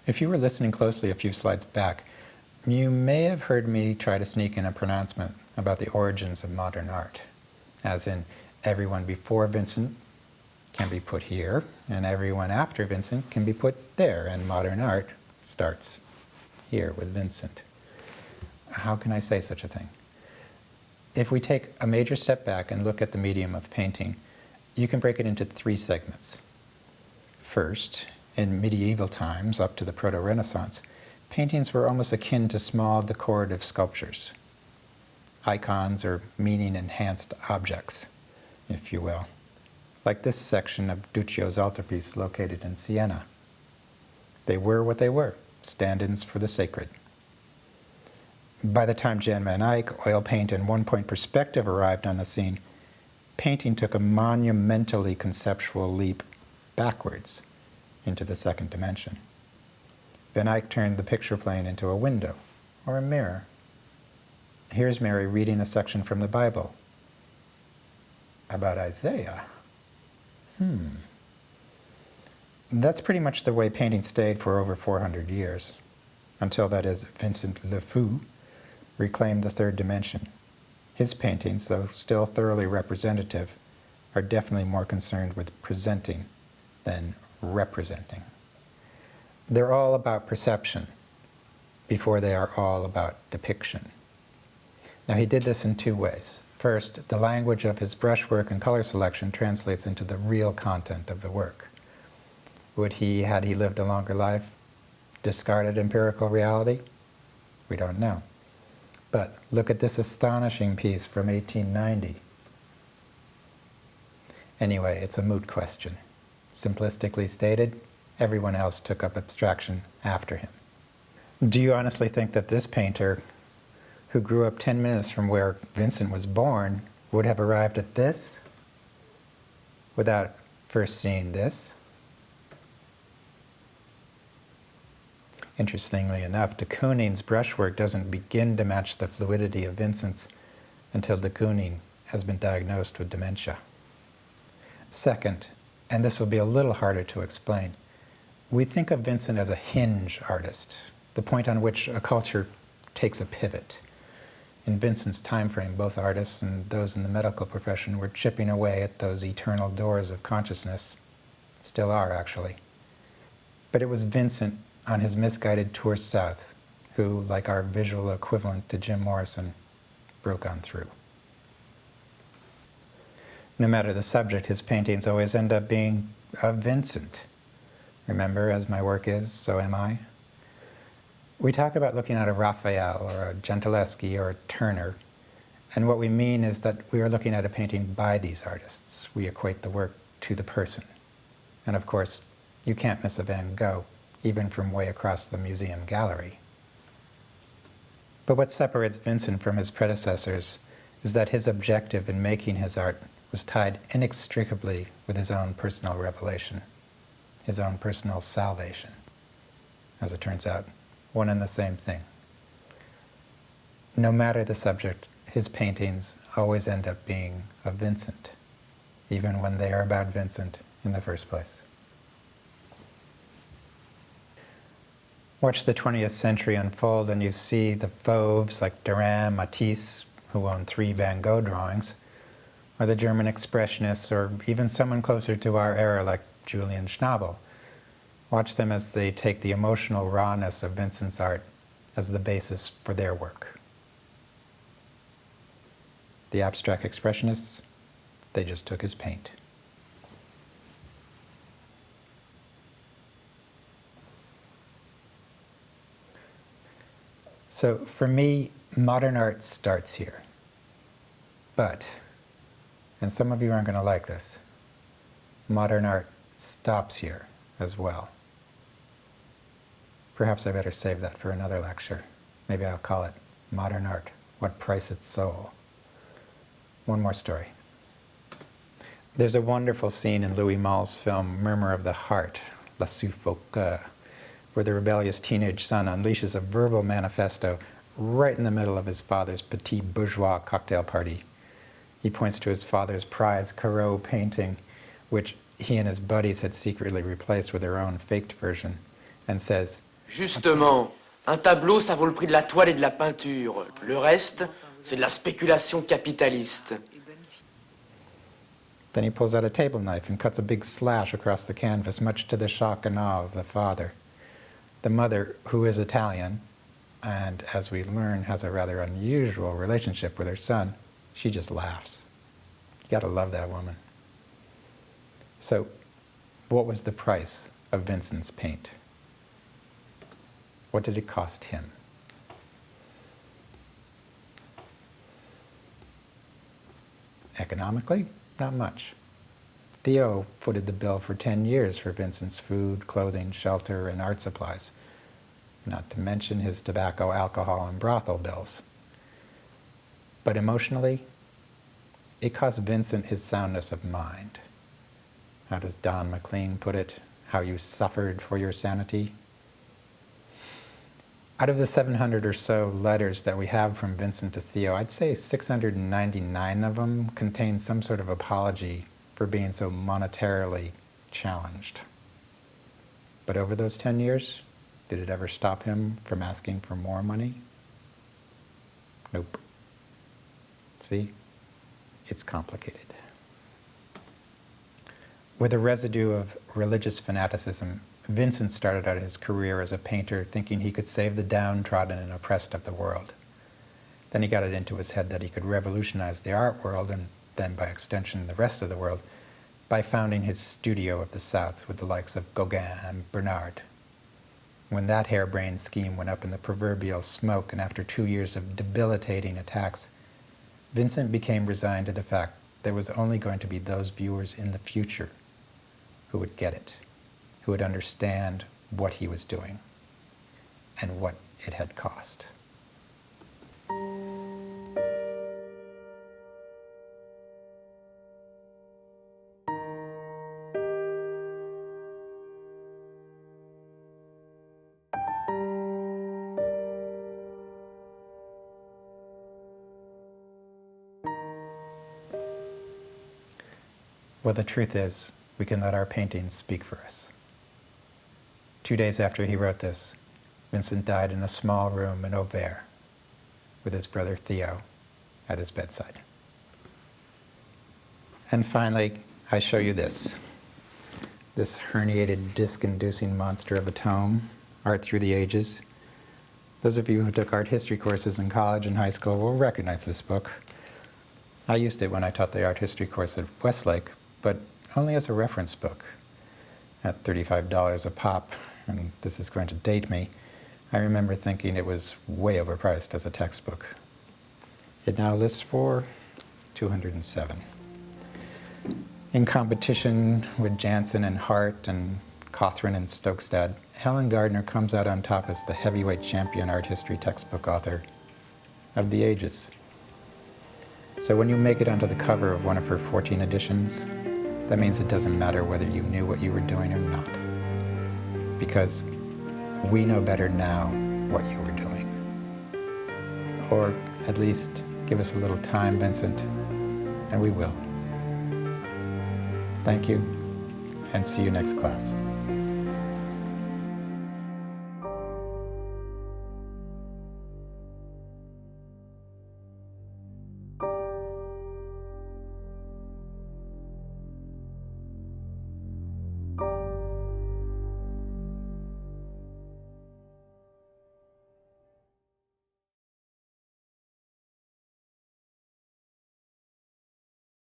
If you were listening closely a few slides back, you may have heard me try to sneak in a pronouncement about the origins of modern art, as in everyone before Vincent can be put here, and everyone after Vincent can be put there, and modern art starts here with Vincent. How can I say such a thing? If we take a major step back and look at the medium of painting, you can break it into three segments. First, in medieval times, up to the Proto-Renaissance, paintings were almost akin to small decorative sculptures. Icons or meaning-enhanced objects, if you will. Like this section of Duccio's altarpiece located in Siena. They were what they were, stand-ins for the sacred. By the time Jan van Eyck, oil paint, and one-point perspective arrived on the scene, painting took a monumentally conceptual leap backwards into the second dimension. Van Eyck turned the picture plane into a window or a mirror. Here's Mary reading a section from the Bible about Isaiah. That's pretty much the way painting stayed for over 400 years, until, that is, Vincent Le Fou reclaimed the third dimension. His paintings, though still thoroughly representative, are definitely more concerned with presenting than representing. They're all about perception before they are all about depiction. Now, he did this in two ways. First, the language of his brushwork and color selection translates into the real content of the work. Would he, had he lived a longer life, discarded empirical reality? We don't know. But look at this astonishing piece from 1890. Anyway, it's a moot question. Simplistically stated, everyone else took up abstraction after him. Do you honestly think that this painter, who grew up 10 minutes from where Vincent was born, would have arrived at this without first seeing this? Interestingly enough, de Kooning's brushwork doesn't begin to match the fluidity of Vincent's until de Kooning has been diagnosed with dementia. Second, and this will be a little harder to explain, we think of Vincent as a hinge artist, the point on which a culture takes a pivot. In Vincent's time frame, both artists and those in the medical profession were chipping away at those eternal doors of consciousness. Still are, actually. But it was Vincent on his misguided tour south who, like our visual equivalent to Jim Morrison, broke on through. No matter the subject, his paintings always end up being of Vincent. Remember, as my work is, so am I. We talk about looking at a Raphael or a Gentileschi or a Turner, and what we mean is that we are looking at a painting by these artists. We equate the work to the person. And of course, you can't miss a Van Gogh, even from way across the museum gallery. But what separates Vincent from his predecessors is that his objective in making his art was tied inextricably with his own personal revelation, his own personal salvation. As it turns out, one and the same thing. No matter the subject, his paintings always end up being of Vincent, even when they are about Vincent in the first place. Watch the 20th century unfold and you see the fauves like Derain, Matisse, who own 3 Van Gogh drawings, or the German expressionists, or even someone closer to our era like Julian Schnabel. Watch them as they take the emotional rawness of Vincent's art as the basis for their work. The abstract expressionists, they just took his paint. So for me, modern art starts here. But, and some of you aren't going to like this, modern art stops here as well. Perhaps I better save that for another lecture. Maybe I'll call it Modern Art, What Price Its Soul. One more story. There's a wonderful scene in Louis Malle's film Murmur of the Heart, La Suffoqueur, where the rebellious teenage son unleashes a verbal manifesto right in the middle of his father's petit bourgeois cocktail party. He points to his father's prize Corot painting, which he and his buddies had secretly replaced with their own faked version, and says, Justement, un tableau, ça vaut le prix de la toile et de la peinture. Le reste, c'est de la spéculation capitaliste. Then he pulls out a table knife and cuts a big slash across the canvas, much to the shock and awe of the father. The mother, who is Italian, and as we learn has a rather unusual relationship with her son, she just laughs. You gotta love that woman. So, what was the price of Vincent's paint? What did it cost him? Economically, not much. Theo footed the bill for 10 years for Vincent's food, clothing, shelter, and art supplies, not to mention his tobacco, alcohol, and brothel bills. But emotionally, it cost Vincent his soundness of mind. How does Don McLean put it? How you suffered for your sanity? Out of the 700 or so letters that we have from Vincent to Theo, I'd say 699 of them contain some sort of apology for being so monetarily challenged. But over those 10 years, did it ever stop him from asking for more money? Nope. See? It's complicated. With a residue of religious fanaticism, Vincent started out his career as a painter thinking he could save the downtrodden and oppressed of the world. Then he got it into his head that he could revolutionize the art world, and then by extension the rest of the world, by founding his Studio of the South with the likes of Gauguin and Bernard. When that harebrained scheme went up in the proverbial smoke, and after 2 years of debilitating attacks, Vincent became resigned to the fact there was only going to be those viewers in the future who would get it, who would understand what he was doing and what it had cost. Well, the truth is, we can let our paintings speak for us. 2 days after he wrote this, Vincent died in a small room in Auvers with his brother Theo at his bedside. And finally, I show you this herniated, disc-inducing monster of a tome, Art Through the Ages. Those of you who took art history courses in college and high school will recognize this book. I used it when I taught the art history course at Westlake, but only as a reference book. At $35 a pop, and this is going to date me, I remember thinking it was way overpriced as a textbook. It now lists for $207. In competition with Jansen and Hart and Cawthron and Stokestad, Helen Gardner comes out on top as the heavyweight champion art history textbook author of the ages. So when you make it onto the cover of one of her 14 editions, that means it doesn't matter whether you knew what you were doing or not. Because we know better now what you were doing. Or at least give us a little time, Vincent, and we will. Thank you, and see you next class.